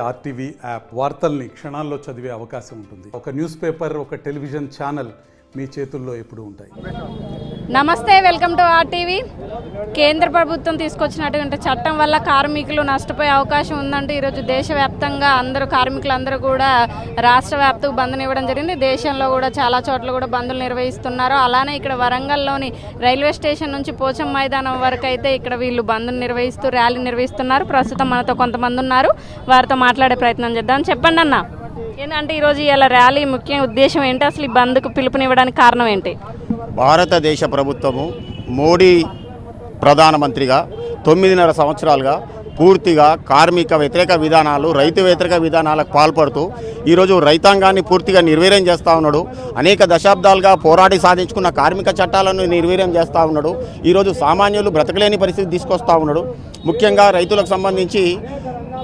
RTV app వార్తల్ని క్షణాల్లో చదివే అవకాశం ఉంటుంది. ఒక న్యూస్ పేపర్, ఒక టెలివిజన్ ఛానల్ మీ చేతుల్లో ఎప్పుడూ ఉంటాయి. నమస్తే, వెల్కమ్ టు ఆర్టీవీ. కేంద్ర ప్రభుత్వం తీసుకొచ్చినటువంటి చట్టం వల్ల కార్మికులు నష్టపోయే అవకాశం ఉందంటూ ఈరోజు దేశవ్యాప్తంగా కార్మికులందరూ కూడా రాష్ట్ర వ్యాప్తంగా బంద్ని ఇవ్వడం జరిగింది. దేశంలో కూడా చాలా చోట్ల కూడా బంద్లు నిర్వహిస్తున్నారు. అలానే ఇక్కడ వరంగల్లోని రైల్వే స్టేషన్ నుంచి పోచం మైదానం వరకు అయితే ఇక్కడ వీళ్ళు బంద్ను నిర్వహిస్తూ ర్యాలీ నిర్వహిస్తున్నారు. ప్రస్తుతం మనతో కొంతమంది ఉన్నారు, వారితో మాట్లాడే ప్రయత్నం చేద్దాం. చెప్పండి అన్న, ఏంటంటే ఈరోజు ఇలా ర్యాలీ ముఖ్య ఉద్దేశం ఏంటి? అసలు ఈ బంద్కు పిలుపునివ్వడానికి కారణం ఏంటి? భారతదేశ ప్రభుత్వము మోడీ ప్రధానమంత్రిగా 9.5 సంవత్సరాలుగా పూర్తిగా కార్మిక వ్యతిరేక విధానాలు, రైతు వ్యతిరేక విధానాలకు పాల్పడుతూ ఈరోజు రైతాంగాన్ని పూర్తిగా నిర్వీర్యం చేస్తూ ఉన్నాడు. అనేక దశాబ్దాలుగా పోరాడి సాధించుకున్న కార్మిక చట్టాలను నిర్వీర్యం చేస్తూ ఉన్నాడు. ఈరోజు సామాన్యులు బ్రతకలేని పరిస్థితి తీసుకొస్తూ ఉన్నాడు. ముఖ్యంగా రైతులకు సంబంధించి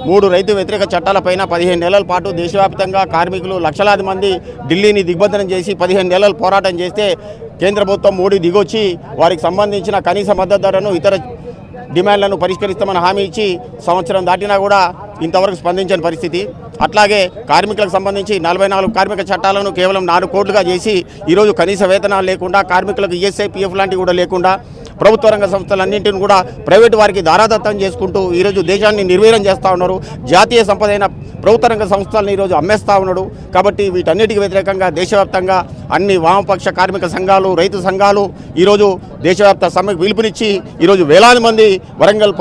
3 రైతు వ్యతిరేక చట్టాలపైన 15 నెలల పాటు దేశవ్యాప్తంగా కార్మికులు లక్షలాది మంది ఢిల్లీని దిగ్బంధనం చేసి 15 నెలలు పోరాటం చేస్తే కేంద్ర ప్రభుత్వం మోడీ దిగొచ్చి వారికి సంబంధించిన కనీస మద్దతు ధరను, ఇతర డిమాండ్లను పరిష్కరిస్తామని హామీ ఇచ్చి సంవత్సరం దాటినా కూడా ఇంతవరకు స్పందించని పరిస్థితి. అట్లాగే కార్మికులకు సంబంధించి 44 కార్మిక చట్టాలను కేవలం 4 కోట్లుగా చేసి ఈరోజు కనీస వేతనాలు లేకుండా, కార్మికులకు ఈఎస్ఐ, పిఎఫ్ లాంటివి కూడా లేకుండా ప్రభుత్వ రంగ సంస్థలన్నింటిని కూడా ప్రైవేటు వారికి దారాదత్తం చేసుకుంటూ ఈరోజు దేశాన్ని నిర్వీర్యం చేస్తూ ఉన్నారు. జాతీయ సంపద అయిన ప్రభుత్వ రంగ సంస్థలను ఈరోజు అమ్మేస్తూ ఉన్నాడు. కాబట్టి వీటన్నిటికీ వ్యతిరేకంగా దేశవ్యాప్తంగా అన్ని వామపక్ష కార్మిక సంఘాలు, రైతు సంఘాలు ఈరోజు దేశవ్యాప్త సమ్మెకు పిలుపునిచ్చి ఈరోజు వేలాది మంది వరంగల్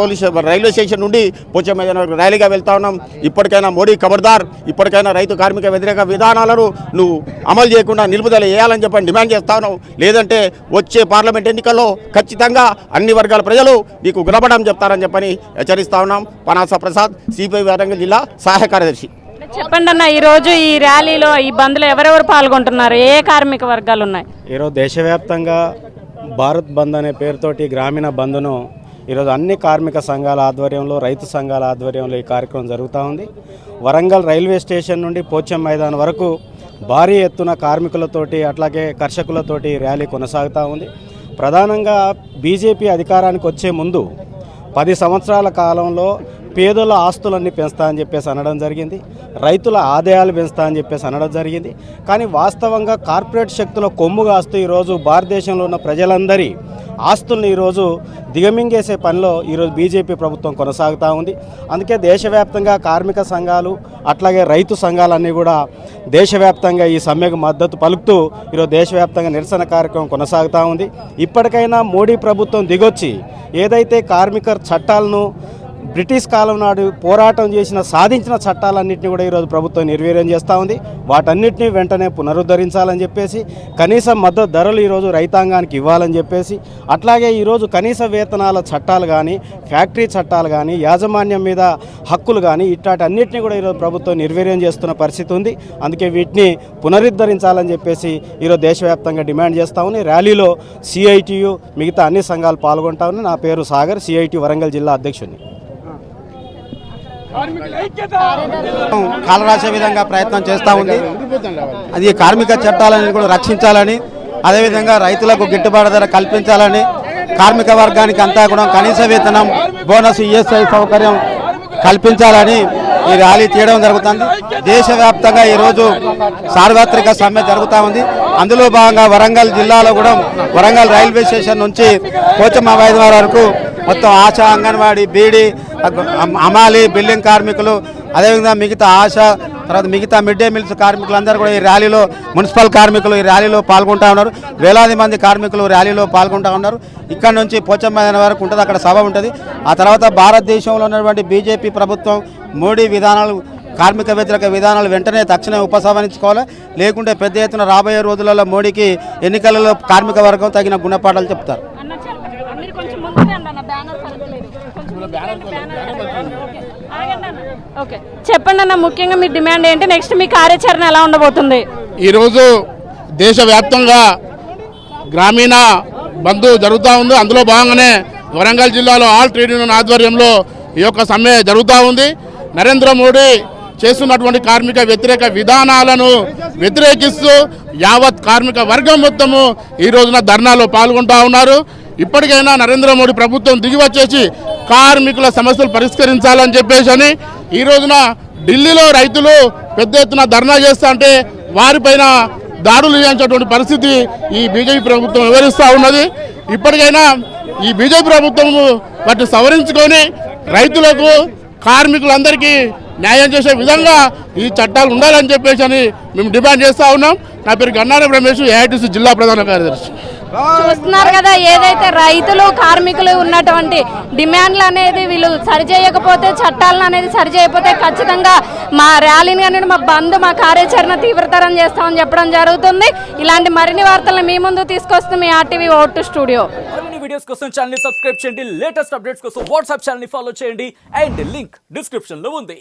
రైల్వే స్టేషన్ నుండి పోచం మైదానం ర్యాలీగా వెళ్తా ఉన్నాం. ఇప్పటికైనా మోడీ ఖబర్దార్, ఇప్పటికైనా రైతు కార్మిక వ్యతిరేక విధానాలను నువ్వు అమలు చేయకుండా నిలుపుదల చేయాలని చెప్పని డిమాండ్ చేస్తా ఉన్నాం. లేదంటే వచ్చే పార్లమెంట్ ఎన్నికల్లో ఖచ్చితంగా అన్ని వర్గాల ప్రజలు నీకు గుణపడం చెప్తారని చెప్పని హెచ్చరిస్తా ఉన్నాం. పనాస ప్రసాద్, సిపిఐ వరంగల్ జిల్లా సహాయ కార్యదర్శి. చెప్పండి అన్న, ఈరోజు ఈ ర్యాలీలో, ఈ బంద్లో ఎవరెవరు పాల్గొంటున్నారు? ఏ కార్మిక వర్గాలు ఉన్నాయి? ఈరోజు దేశవ్యాప్తంగా భారత్ బంద్ అనే పేరుతోటి గ్రామీణ బంద్ను ఈరోజు అన్ని కార్మిక సంఘాల ఆధ్వర్యంలో, రైతు సంఘాల ఆధ్వర్యంలో ఈ కార్యక్రమం జరుగుతూ ఉంది. వరంగల్ రైల్వే స్టేషన్ నుండి పోచం మైదానం వరకు భారీ ఎత్తున కార్మికులతోటి అట్లాగే కర్షకులతోటి ర్యాలీ కొనసాగుతూ ఉంది. ప్రధానంగా బీజేపీ అధికారానికి వచ్చే ముందు 10 సంవత్సరాల కాలంలో పేదల ఆస్తులన్నీ పెంచుతా అని చెప్పేసి అనడం జరిగింది, రైతుల ఆదాయాలు పెంచుతా అని చెప్పేసి అనడం జరిగింది. కానీ వాస్తవంగా కార్పొరేట్ శక్తుల కొమ్ము కాస్తూ ఈరోజు భారతదేశంలో ఉన్న ప్రజలందరి ఆస్తుల్ని ఈరోజు దిగమింగేసే పనిలో ఈరోజు బీజేపీ ప్రభుత్వం కొనసాగుతూ ఉంది. అందుకే దేశవ్యాప్తంగా కార్మిక సంఘాలు అట్లాగే రైతు సంఘాలన్నీ కూడా దేశవ్యాప్తంగా ఈ సమ్మెకు మద్దతు పలుకుతూ ఈరోజు దేశవ్యాప్తంగా నిరసన కార్యక్రమం కొనసాగుతూ ఉంది. ఇప్పటికైనా మోడీ ప్రభుత్వం దిగొచ్చి ఏదైతే కార్మిక చట్టాలను బ్రిటిష్ కాలం నాడు పోరాటం చేసిన, సాధించిన చట్టాలన్నింటినీ కూడా ఈరోజు ప్రభుత్వం నిర్వీర్యం చేస్తూ ఉంది. వాటన్నిటినీ వెంటనే పునరుద్ధరించాలని చెప్పేసి, కనీస మద్దతు ధరలు ఈరోజు రైతాంగానికి ఇవ్వాలని చెప్పేసి, అట్లాగే ఈరోజు కనీస వేతనాల చట్టాలు కానీ, ఫ్యాక్టరీ చట్టాలు కానీ, యాజమాన్యం మీద హక్కులు కానీ ఇట్లాంటి అన్నింటినీ కూడా ఈరోజు ప్రభుత్వం నిర్వీర్యం చేస్తున్న పరిస్థితి ఉంది. అందుకే వీటిని పునరుద్ధరించాలని చెప్పేసి ఈరోజు దేశవ్యాప్తంగా డిమాండ్ చేస్తూ ఉంది. ర్యాలీలో సిఐటియు, మిగతా అన్ని సంఘాలు పాల్గొంటా ఉన్నాయి. నా పేరు సాగర్, సిఐటి వరంగల్ జిల్లా అధ్యక్షుడిని. కాలరాసే విధంగా ప్రయత్నం చేస్తూ ఉంది. అది కార్మిక చట్టాలను కూడా రక్షించాలని, అదేవిధంగా రైతులకు గిట్టుబాటు ధర కల్పించాలని, కార్మిక వర్గానికి అంతా కూడా కనీస వేతనం, బోనస్, ఈఎస్ఐ సౌకర్యం కల్పించాలని ఈ ర్యాలీ తీయడం జరుగుతుంది. దేశవ్యాప్తంగా ఈరోజు సార్వత్రిక సమ్మె జరుగుతూ ఉంది. అందులో భాగంగా వరంగల్ జిల్లాలో కూడా వరంగల్ రైల్వే స్టేషన్ నుంచి పోచం మైదానం వరకు మొత్తం ఆశా, అంగన్వాడీ, బీడీ, అమాలి, బిల్డింగ్ కార్మికులు, అదేవిధంగా మిగతా ఆశా, తర్వాత మిగతా మిడ్ డే మీల్స్ కార్మికులందరూ కూడా ఈ ర్యాలీలో, మున్సిపల్ కార్మికులు ఈ ర్యాలీలో పాల్గొంటూ ఉన్నారు. వేలాది మంది కార్మికులు ర్యాలీలో పాల్గొంటూ ఉన్నారు. ఇక్కడ నుంచి పోచం మైదానం వరకు ఉంటుంది, అక్కడ సభ ఉంటుంది. ఆ తర్వాత భారతదేశంలో ఉన్నటువంటి బీజేపీ ప్రభుత్వం మోడీ విధానాలు, కార్మిక వ్యతిరేక విధానాలు వెంటనే తక్షణమే ఉపసంహరించుకోవాలి. లేకుంటే పెద్ద ఎత్తున రాబోయే రోజులలో మోడీకి ఎన్నికలలో కార్మిక వర్గం తగిన గుణపాఠాలు చెప్తారు. చెప్పండి అన్న, ముఖ్యంగా మీ డిమాండ్ ఏంటి? నెక్స్ట్ మీ కార్యాచరణ ఎలా ఉండబోతుంది? ఈరోజు దేశవ్యాప్తంగా గ్రామీణ బంద్ జరుగుతూ ఉంది. అందులో భాగంగానే వరంగల్ జిల్లాలో ఆల్ ట్రేడ్ యూనియన్ ఆధ్వర్యంలో ఈ యొక్క సమ్మె జరుగుతూ ఉంది. నరేంద్ర మోడీ చేస్తున్నటువంటి కార్మిక వ్యతిరేక విధానాలను వ్యతిరేకిస్తూ యావత్ కార్మిక వర్గం మొత్తము ఈ రోజున ధర్నాలో పాల్గొంటూ ఉన్నారు. ఇప్పటికైనా నరేంద్ర మోడీ ప్రభుత్వం దిగి వచ్చేసి కార్మికుల సమస్యలు పరిష్కరించాలని చెప్పేసి ఈ రోజున ఢిల్లీలో రైతులు పెద్ద ఎత్తున ధర్నా చేస్తా అంటే వారిపైన దాడులు చేయించేటువంటి పరిస్థితి ఈ బీజేపీ ప్రభుత్వం వివరిస్తూ ఉన్నది. ఇప్పటికైనా ఈ బీజేపీ ప్రభుత్వం వాటిని సవరించుకొని రైతులకు కార్మికులందరికీ న్యాయం చేసే విధంగా ఈ చట్టాలు ఉండాలని చెప్పేసి అని మేము డిమాండ్ చేస్తూ ఉన్నాం. నా పేరు గన్నారం రమేష్, ఏఐటీసీ జిల్లా ప్రధాన కార్యదర్శి. చూస్తున్నారు కదా, ఏదైతే రైతులు కార్మికులు ఉన్నటువంటి డిమాండ్లు అనేది వీళ్ళు సరిచేయకపోతే, చట్టాలను అనేది సరిచేయకపోతే ఖచ్చితంగా మా ర్యాలీని కానీ మా బంద్, మా కార్యాచరణ తీవ్రతరం చేస్తామని చెప్పడం జరుగుతుంది. ఇలాంటి మరిన్ని వార్తలను మీ ముందు తీసుకొస్తుంది మీ RTV ఓటు స్టూడియో. మరిన్ని వీడియోస్ కోసం ఛానల్ ని సబ్స్క్రైబ్ చేయండి, లేటెస్ట్ అప్డేట్స్ కోసం వాట్సాప్ ఛానల్ ని ఫాలో చేయండి అండ్ లింక్ డిస్క్రిప్షన్ లో ఉంది.